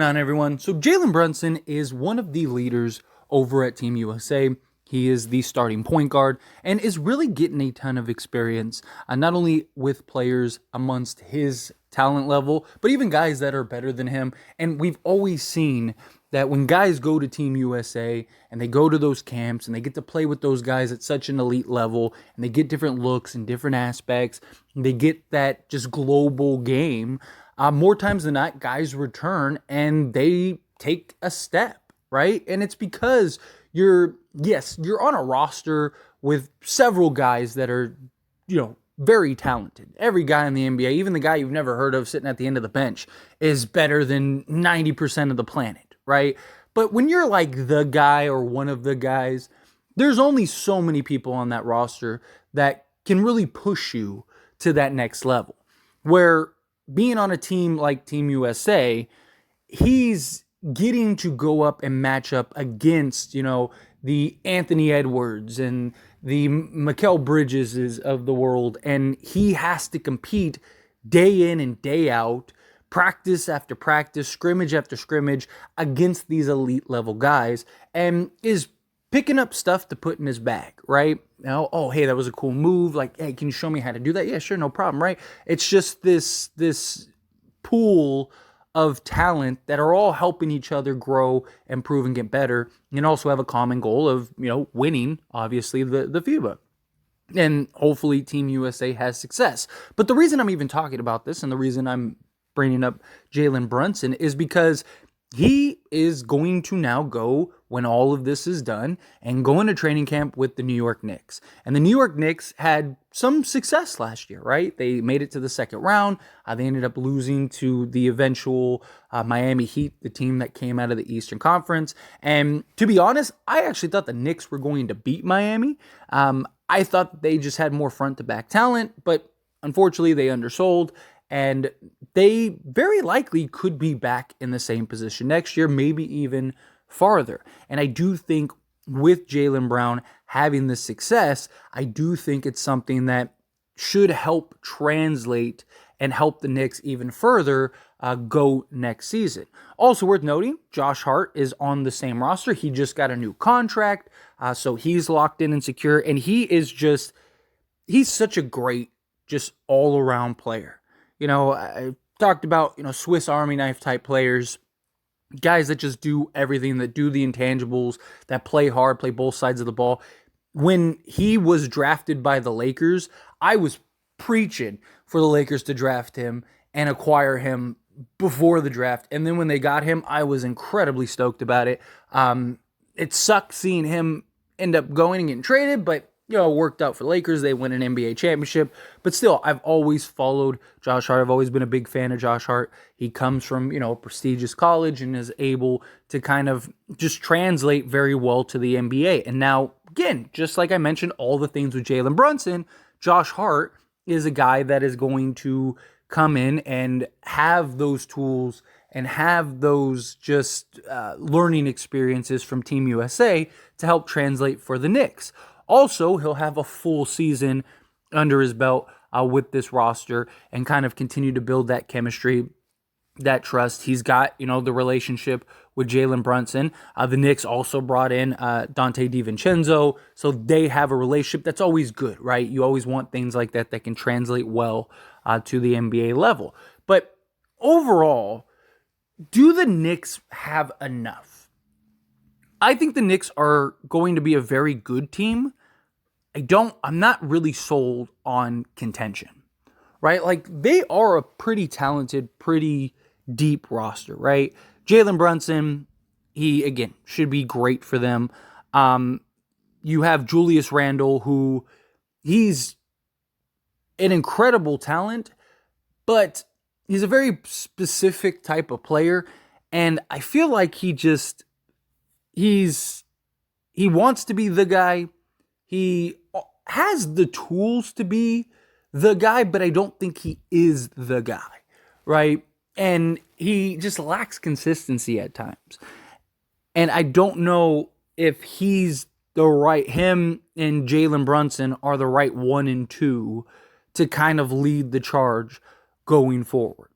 On everyone. So Jalen Brunson is one of the leaders over at Team USA. He is the starting point guard and is really getting a ton of experience, not only with players amongst his talent level, but even guys that are better than him. And we've always seen that when guys go to Team USA and they go to those camps and they get to play with those guys at such an elite level and they get different looks and different aspects, they get that just global game. More times than not, guys return and they take a step, right? And it's because you're on a roster with several guys that are, very talented. Every guy in the NBA, even the guy you've never heard of sitting at the end of the bench, is better than 90% of the planet, right? But when you're like the guy or one of the guys, there's only so many people on that roster that can really push you to that next level. Where being on a team like Team USA, he's getting to go up and match up against, the Anthony Edwards and the Mikal Bridges of the world. And he has to compete day in and day out, practice after practice, scrimmage after scrimmage against these elite level guys, and is picking up stuff to put in his bag, right? Now, oh, hey, that was a cool move. Like, hey, can you show me how to do that? Yeah, sure, no problem, right? It's just this pool of talent that are all helping each other grow, improve, and get better, and also have a common goal of, winning, obviously, the FIBA. And hopefully Team USA has success. But the reason I'm even talking about this and the reason I'm bringing up Jalen Brunson is because he is going to now go, when all of this is done, and go into training camp with the New York Knicks. And the New York Knicks had some success last year, right? They made it to the second round. They ended up losing to the eventual Miami Heat, the team that came out of the Eastern Conference. And to be honest, I actually thought the Knicks were going to beat Miami. I thought they just had more front-to-back talent, but unfortunately they undersold. And they very likely could be back in the same position next year, maybe even farther. And I do think with Jaylen Brown having this success, I do think it's something that should help translate and help the Knicks even further go next season. Also worth noting, Josh Hart is on the same roster. He just got a new contract, so he's locked in and secure. And he's such a great, just all-around player. I talked about, Swiss Army knife type players, guys that just do everything, that do the intangibles, that play hard, play both sides of the ball. When he was drafted by the Lakers, I was preaching for the Lakers to draft him and acquire him before the draft. And then when they got him, I was incredibly stoked about it. It sucked seeing him end up going and getting traded, but it worked out for the Lakers. They win an NBA championship. But still, I've always followed Josh Hart. I've always been a big fan of Josh Hart. He comes from, a prestigious college and is able to kind of just translate very well to the NBA. And now, again, just like I mentioned, all the things with Jalen Brunson, Josh Hart is a guy that is going to come in and have those tools and have those just learning experiences from Team USA to help translate for the Knicks. Also, he'll have a full season under his belt with this roster and kind of continue to build that chemistry, that trust. He's got, the relationship with Jalen Brunson. The Knicks also brought in Dante DiVincenzo, so they have a relationship that's always good, right? You always want things like that can translate well to the NBA level. But overall, do the Knicks have enough? I think the Knicks are going to be a very good team. I'm not really sold on contention, right? Like, they are a pretty talented, pretty deep roster, right? Jalen Brunson, he, again, should be great for them. You have Julius Randle, who he's an incredible talent, but he's a very specific type of player. And I feel like he wants to be the guy. He has the tools to be the guy, but I don't think he is the guy, right? And he just lacks consistency at times. And I don't know if him and Jalen Brunson are the right 1 and 2 to kind of lead the charge going forward.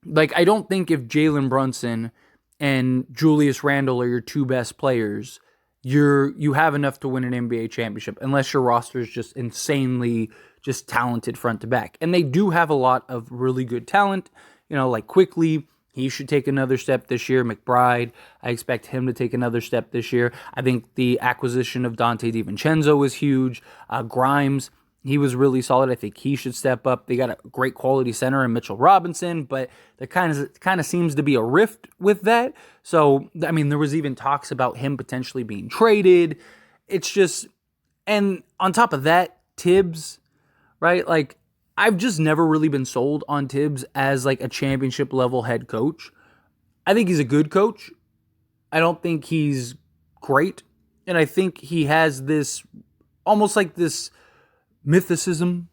Like, I don't think if Jalen Brunson and Julius Randle are your two best players, you have enough to win an NBA championship unless your roster is just insanely just talented front to back. And they do have a lot of really good talent, like Quickly. He should take another step this year. McBride, I expect him to take another step this year. I think the acquisition of Dante DiVincenzo was huge. Grimes, he was really solid. I think he should step up. They got a great quality center in Mitchell Robinson, but there kind of seems to be a rift with that. So, I mean, there was even talks about him potentially being traded. It's just, and on top of that, Tibbs, right? Like, I've just never really been sold on Tibbs as like a championship level head coach. I think he's a good coach. I don't think he's great. And I think he has this almost like this mythicism,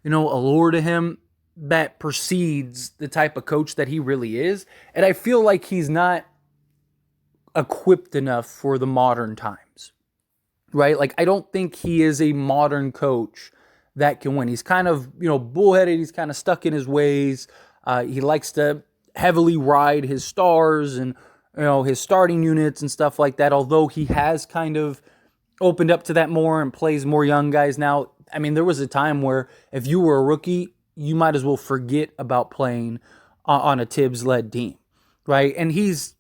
allure to him that precedes the type of coach that he really is. And I feel like he's not equipped enough for the modern times, right? Like, I don't think he is a modern coach that can win. He's kind of, bullheaded. He's kind of stuck in his ways. He likes to heavily ride his stars and, his starting units and stuff like that. Although he has kind of opened up to that more and plays more young guys now. I mean, there was a time where if you were a rookie, you might as well forget about playing on a Tibbs-led team, right? And he's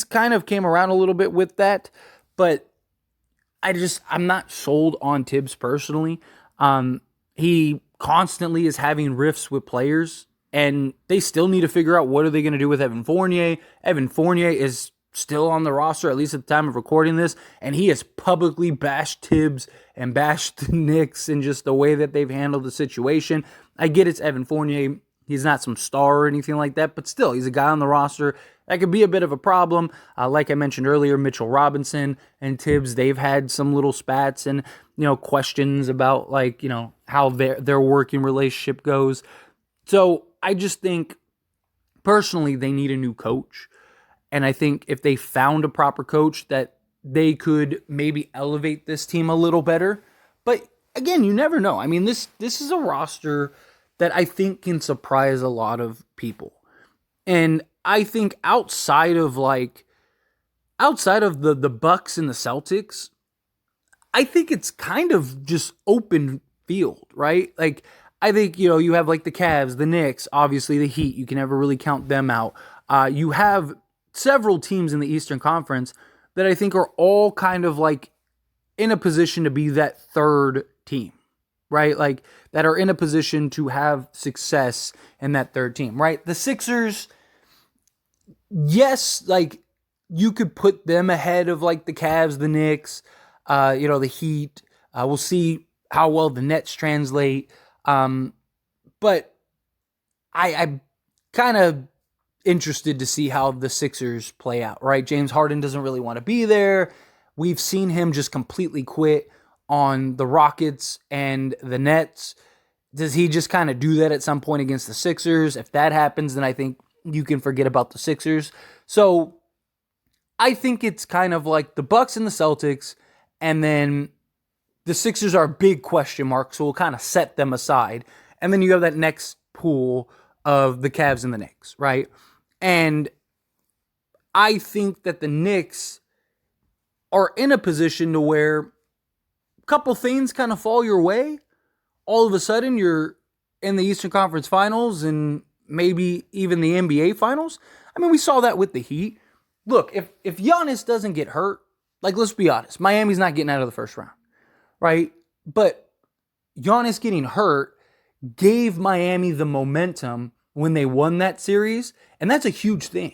kind of came around a little bit with that, but I'm not sold on Tibbs personally. He constantly is having rifts with players, and they still need to figure out what are they going to do with Evan Fournier. Evan Fournier is still on the roster, at least at the time of recording this, and he has publicly bashed Tibbs and bashed the Knicks and just the way that they've handled the situation. I get it's Evan Fournier. He's not some star or anything like that, but still, he's a guy on the roster that could be a bit of a problem. Like I mentioned earlier, Mitchell Robinson and Tibbs, they've had some little spats and, questions about like, how their working relationship goes. So I just think personally they need a new coach. And I think if they found a proper coach that they could maybe elevate this team a little better. But again, you never know. I mean, this is a roster that I think can surprise a lot of people. And I think outside of the Bucks and the Celtics, I think it's kind of just open field, right? Like, I think, you have like the Cavs, the Knicks, obviously the Heat, you can never really count them out. You have several teams in the Eastern Conference that I think are all kind of like in a position to be that third team, right? Like, that are in a position to have success in that third team, right? The Sixers, yes, like, you could put them ahead of like the Cavs, the Knicks, the Heat. We'll see how well the Nets translate. But I'm kind of interested to see how the Sixers play out, right? James Harden doesn't really want to be there. We've seen him just completely quit on the Rockets and the Nets. Does he just kind of do that at some point against the Sixers? If that happens, then I think you can forget about the Sixers. So I think it's kind of like the Bucks and the Celtics, and then the Sixers are a big question mark, so we'll kind of set them aside. And then you have that next pool of the Cavs and the Knicks, right? And I think that the Knicks are in a position to where a couple things kind of fall your way. All of a sudden, you're in the Eastern Conference Finals and maybe even the NBA Finals. I mean, we saw that with the Heat. Look, if Giannis doesn't get hurt, like, let's be honest, Miami's not getting out of the first round, right? But Giannis getting hurt gave Miami the momentum when they won that series, and that's a huge thing.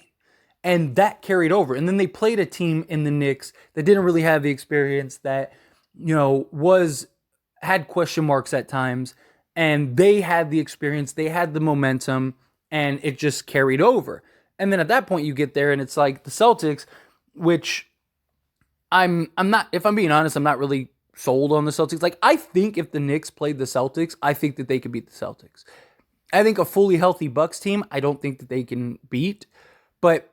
And that carried over. And then they played a team in the Knicks that didn't really have the experience, that, had question marks at times, and they had the experience, they had the momentum, and it just carried over. And then at that point you get there and it's like the Celtics, which I'm not, if I'm being honest, I'm not really sold on the Celtics. Like, I think if the Knicks played the Celtics, I think that they could beat the Celtics. I think a fully healthy Bucks team, I don't think that they can beat. But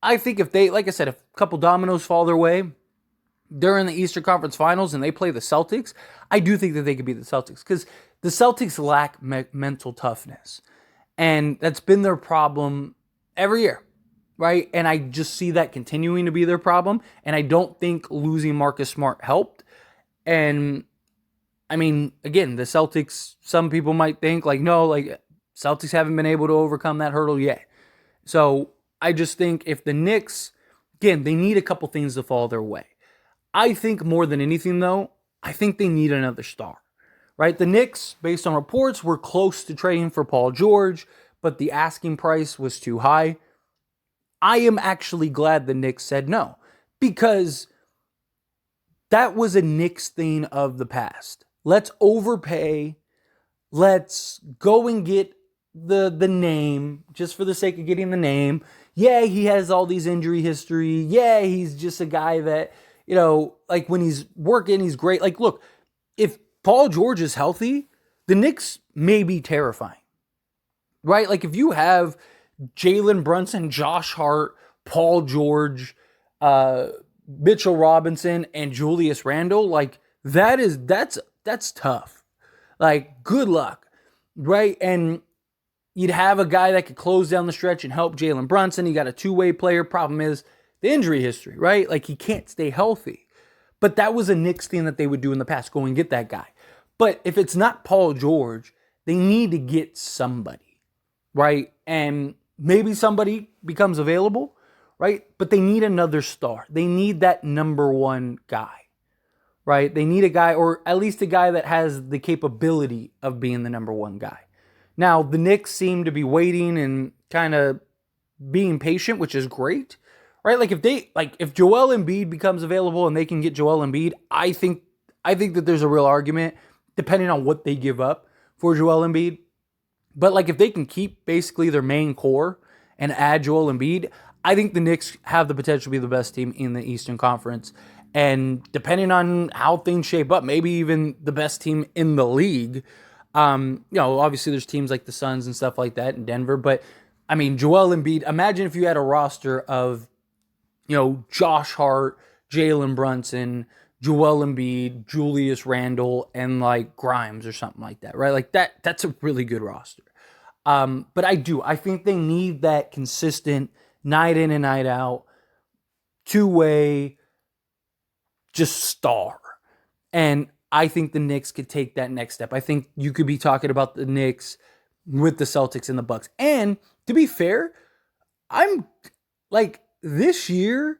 I think if they, like I said, if a couple dominoes fall their way during the Eastern Conference Finals and they play the Celtics, I do think that they could beat the Celtics, because the Celtics lack mental toughness. And that's been their problem every year, right? And I just see that continuing to be their problem. And I don't think losing Marcus Smart helped. And I mean, again, the Celtics, some people might think like, no, like Celtics haven't been able to overcome that hurdle yet. So I just think if the Knicks, again, they need a couple things to fall their way. I think more than anything, though, I think they need another star, right? The Knicks, based on reports, were close to trading for Paul George, but the asking price was too high. I am actually glad the Knicks said no, because that was a Knicks thing of the past. Let's overpay. Let's go and get the name just for the sake of getting the name. Yeah, he has all these injury history. Yeah, he's just a guy that, like when he's working, he's great. Like, look, if Paul George is healthy, the Knicks may be terrifying, right? Like if you have Jalen Brunson, Josh Hart, Paul George, Mitchell Robinson, and Julius Randle, like that's tough. Like, good luck, right? And you'd have a guy that could close down the stretch and help Jalen Brunson. You got a two-way player. Problem is the injury history, right? Like, he can't stay healthy. But that was a Knicks thing that they would do in the past, go and get that guy. But if it's not Paul George, they need to get somebody, right? And maybe somebody becomes available, right? But they need another star. They need that number one guy, right? They need a guy, or at least a guy that has the capability of being the number one guy. Now, the Knicks seem to be waiting and kind of being patient, which is great, right? Like if Joel Embiid becomes available and they can get Joel Embiid, I think that there's a real argument, depending on what they give up for Joel Embiid. But like if they can keep basically their main core and add Joel Embiid, I think the Knicks have the potential to be the best team in the Eastern Conference. And depending on how things shape up, maybe even the best team in the league. Obviously there's teams like the Suns and stuff like that in Denver. But, I mean, Joel Embiid, imagine if you had a roster of, Josh Hart, Jalen Brunson, Joel Embiid, Julius Randle, and like Grimes or something like that, right? Like that's a really good roster. But I think they need that consistent night in and night out, two-way, just star. And I think the Knicks could take that next step. I think you could be talking about the Knicks with the Celtics and the Bucks. And to be fair, I'm like, this year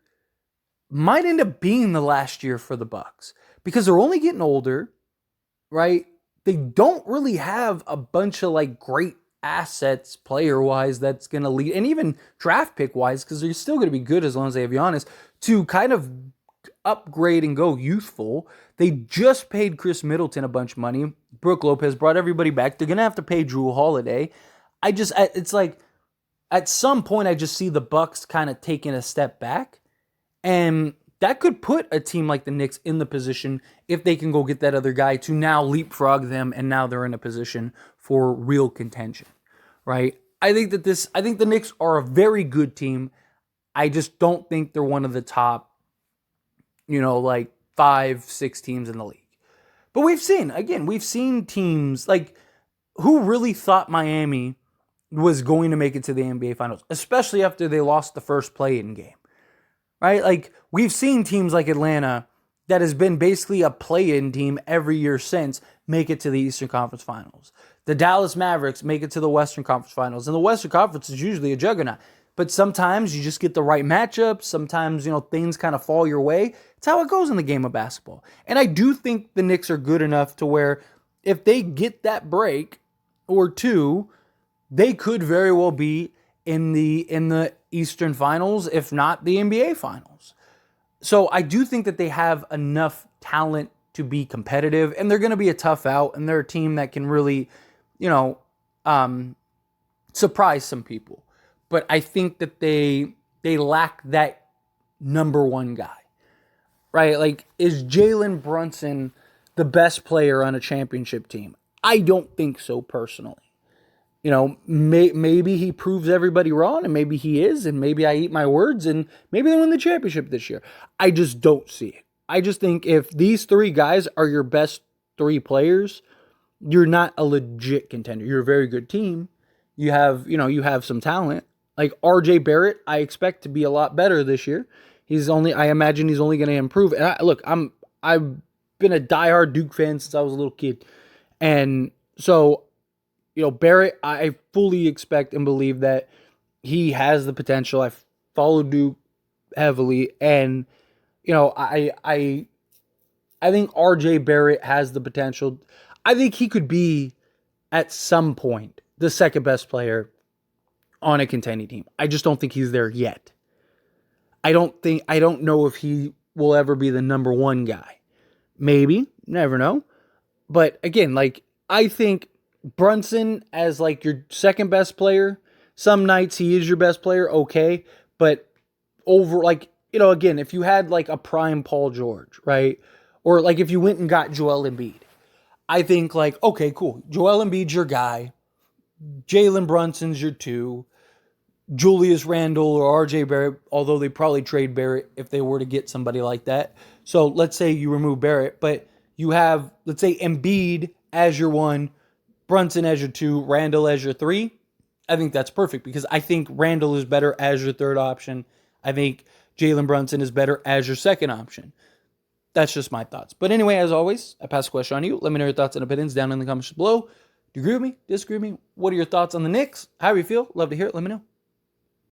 might end up being the last year for the Bucks because they're only getting older, right? They don't really have a bunch of like great assets player-wise that's going to lead, and even draft pick-wise, because they're still going to be good as long as they have Giannis, to kind of upgrade and go youthful. They just paid Chris Middleton a bunch of money. Brook Lopez brought everybody back. They're going to have to pay Drew Holiday. It's like, at some point, I just see the Bucks kind of taking a step back, and that could put a team like the Knicks in the position, if they can go get that other guy, to now leapfrog them, and now they're in a position for real contention, right? I think the Knicks are a very good team. I just don't think they're one of the top, like 5-6 teams in the league. But we've seen teams like, who really thought Miami was going to make it to the NBA Finals, especially after they lost the first play-in game, right? Like, we've seen teams like Atlanta, that has been basically a play-in team every year since, make it to the Eastern Conference Finals. The Dallas Mavericks make it to the Western Conference Finals, and the Western Conference is usually a juggernaut. But sometimes you just get the right matchups. Sometimes, things kind of fall your way. It's how it goes in the game of basketball. And I do think the Knicks are good enough to where if they get that break or two, they could very well be in the Eastern Finals, if not the NBA Finals. So I do think that they have enough talent to be competitive, and they're going to be a tough out, and they're a team that can really, surprise some people. But I think that they lack that number one guy, right? Like, is Jalen Brunson the best player on a championship team? I don't think so, personally. Maybe he proves everybody wrong, and maybe he is, and maybe I eat my words, and maybe they win the championship this year. I just don't see it. I just think if these three guys are your best three players, you're not a legit contender. You're a very good team. You have some talent, Like RJ Barrett, I expect to be a lot better this year. I imagine he's only going to improve. And I've been a diehard Duke fan since I was a little kid. And so, Barrett, I fully expect and believe that he has the potential. I follow Duke heavily, and I think RJ Barrett has the potential. I think he could be at some point the second best player on a contending team. I just don't think he's there yet. I don't know if he will ever be the number one guy. Maybe, never know. But again, like, I think Brunson as like your second best player, some nights he is your best player, okay. But over, like, again, if you had like a prime Paul George, right? Or like if you went and got Joel Embiid, I think like, okay, cool. Joel Embiid's your guy. Jalen Brunson's your two. Julius Randle or RJ Barrett, although they probably trade Barrett if they were to get somebody like that. So let's say you remove Barrett, but you have, let's say, Embiid as your one, Brunson as your two, Randle as your three. I think that's perfect because I think Randle is better as your third option. I think Jalen Brunson is better as your second option. That's just my thoughts. But anyway, as always, I pass the question on to you. Let me know your thoughts and opinions down in the comments below. Do you agree with me? Disagree with me? What are your thoughts on the Knicks? How do you feel? Love to hear it. Let me know.